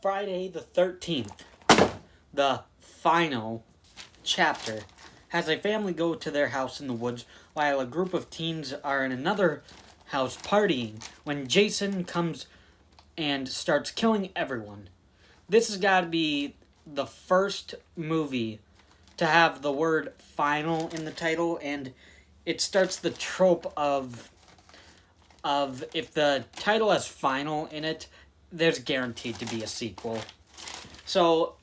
Friday the 13th, the final chapter, has a family go to their house in the woods while a group of teens are in another house partying when Jason comes and starts killing everyone. This has got to be the first movie to have the word final in the title, and it starts the trope of if the title has final in it, there's guaranteed to be a sequel. So,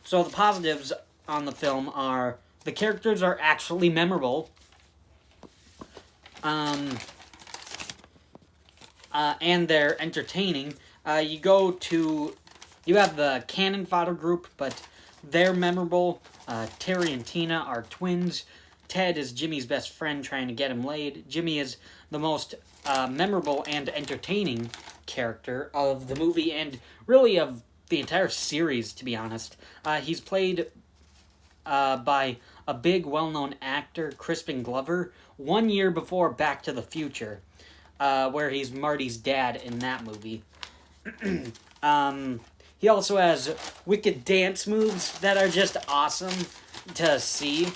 so the positives on the film are the characters are actually memorable. And they're entertaining. You have the cannon fodder group, but they're memorable. Terry and Tina are twins. Ted is Jimmy's best friend trying to get him laid. Jimmy is the most memorable and entertaining character of the movie, and really of the entire series, to be honest. He's played by a big, well-known actor, Crispin Glover, 1 year before Back to the Future, where he's Marty's dad in that movie. He also has wicked dance moves that are just awesome to see.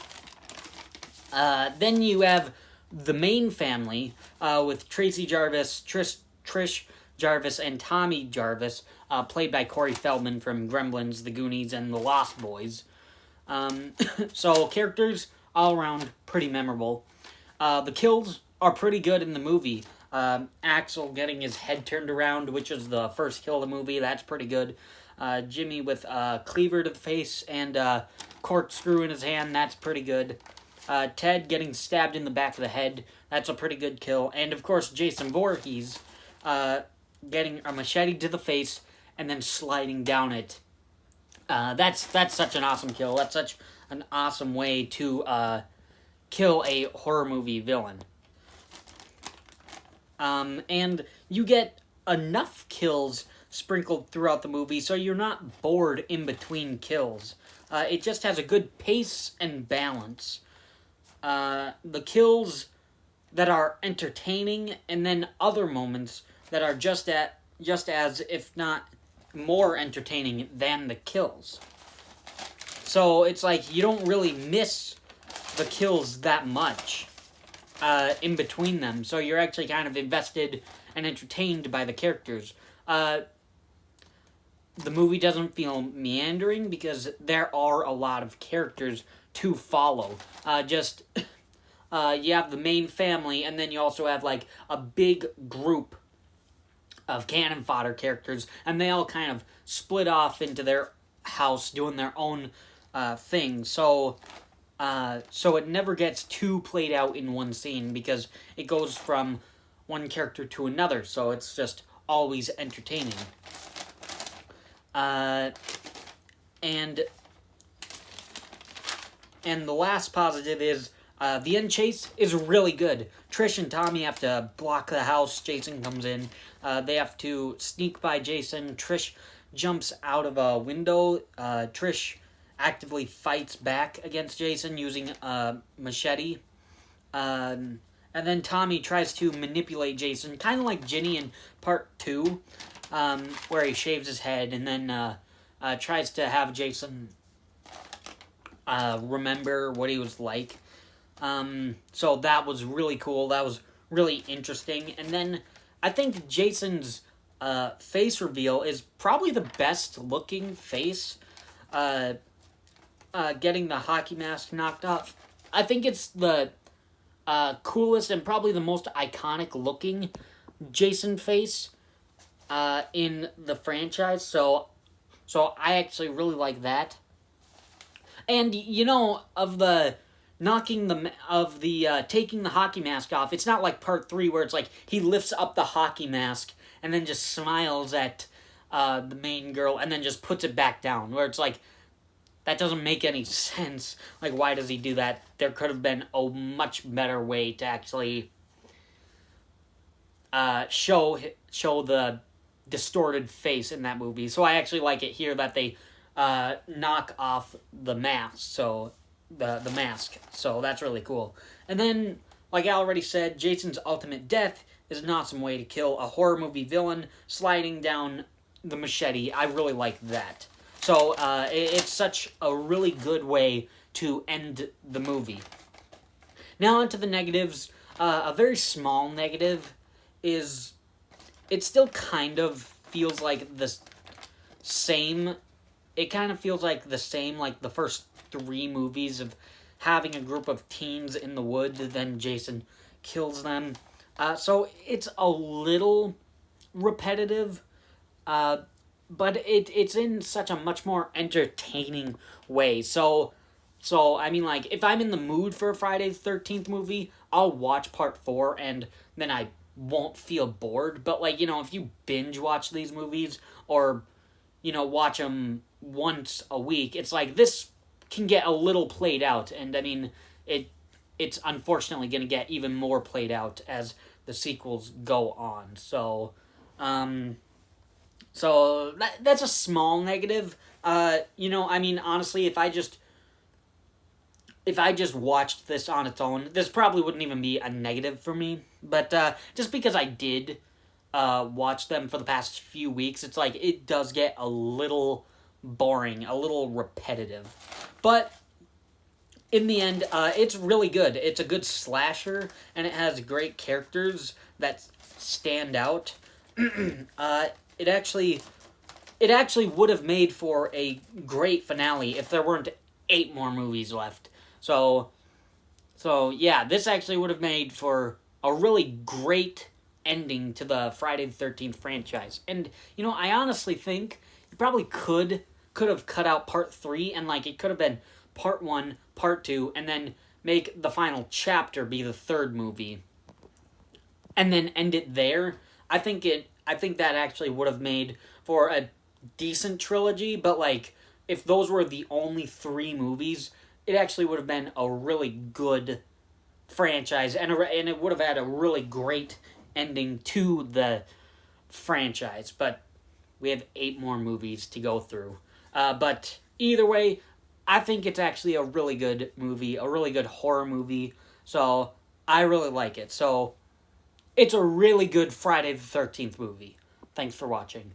Then you have the main family with Tracy Jarvis, Trish Jarvis, and Tommy Jarvis, played by Corey Feldman from Gremlins, The Goonies, and The Lost Boys. So characters all around pretty memorable. The kills are pretty good in the movie. Axel getting his head turned around, which is the first kill of the movie, that's pretty good. Jimmy with a cleaver to the face and a corkscrew in his hand, that's pretty good. Ted getting stabbed in the back of the head, that's a pretty good kill. And of course Jason Voorhees getting a machete to the face and then sliding down it. That's such an awesome kill. That's such an awesome way to kill a horror movie villain. And you get enough kills sprinkled throughout the movie so you're not bored in between kills. It just has a good pace and balance. The kills that are entertaining, and then other moments that are just as, if not more entertaining than the kills. So it's like you don't really miss the kills that much in between them, so you're actually kind of invested and entertained by the characters. The movie doesn't feel meandering because there are a lot of characters to follow. You have the main family, and then you also have like a big group of cannon fodder characters, and they all kind of split off into their house doing their own thing. So it never gets too played out in one scene because it goes from one character to another, so it's just always entertaining. And the last positive is the end chase is really good. Trish and Tommy have to block the house. Jason comes in. They have to sneak by Jason. Trish jumps out of a window. Trish actively fights back against Jason using a machete. And then Tommy tries to manipulate Jason, kind of like Ginny in Part 2, where he shaves his head and then tries to have Jason remember what he was like. So that was really cool. That was really interesting. And then I think Jason's face reveal is probably the best looking face. Getting the hockey mask knocked off. I think it's the coolest and probably the most iconic looking Jason face in the franchise. So I actually really like that. And of the taking the hockey mask off, it's not like Part 3 where it's like he lifts up the hockey mask and then just smiles at the main girl and then just puts it back down, where it's like, that doesn't make any sense. Like, why does he do that? There could have been a much better way to actually show the distorted face in that movie. So I actually like it here that they knock off the mask. So the mask. So that's really cool. And then, like I already said, Jason's ultimate death is an awesome way to kill a horror movie villain, sliding down the machete. I really like that. So it's such a really good way to end the movie. Now onto the negatives. A very small negative is it still kind of feels like the same. It kind of feels like the same, like the first 3 movies of having a group of teens in the woods, then Jason kills them. So it's a little repetitive, but it's in such a much more entertaining way. So I mean, like, if I'm in the mood for a Friday the 13th movie, I'll watch part 4 and then I won't feel bored. But, like, if you binge watch these movies or, watch them once a week, it's like this can get a little played out. And, I mean, it's unfortunately going to get even more played out as the sequels go on. So that's a small negative. I mean, honestly, if I just watched this on its own, this probably wouldn't even be a negative for me. But just because I did watch them for the past few weeks, it's like it does get a little boring, a little repetitive. But in the end, it's really good. It's a good slasher, and it has great characters that stand out. It actually would have made for a great finale if there weren't 8 more movies left. So yeah, this actually would have made for a really great ending to the Friday the 13th franchise. And, I honestly think you probably could have cut out part 3 and, like, it could have been part 1, part 2, and then make the final chapter be the 3rd movie. And then end it there. I think that actually would have made for a decent trilogy, but, like, if those were the only 3 movies, it actually would have been a really good franchise, and it would have had a really great ending to the franchise. But we have 8 more movies to go through. But either way, I think it's actually a really good movie, a really good horror movie. So I really like it. So it's a really good Friday the 13th movie. Thanks for watching.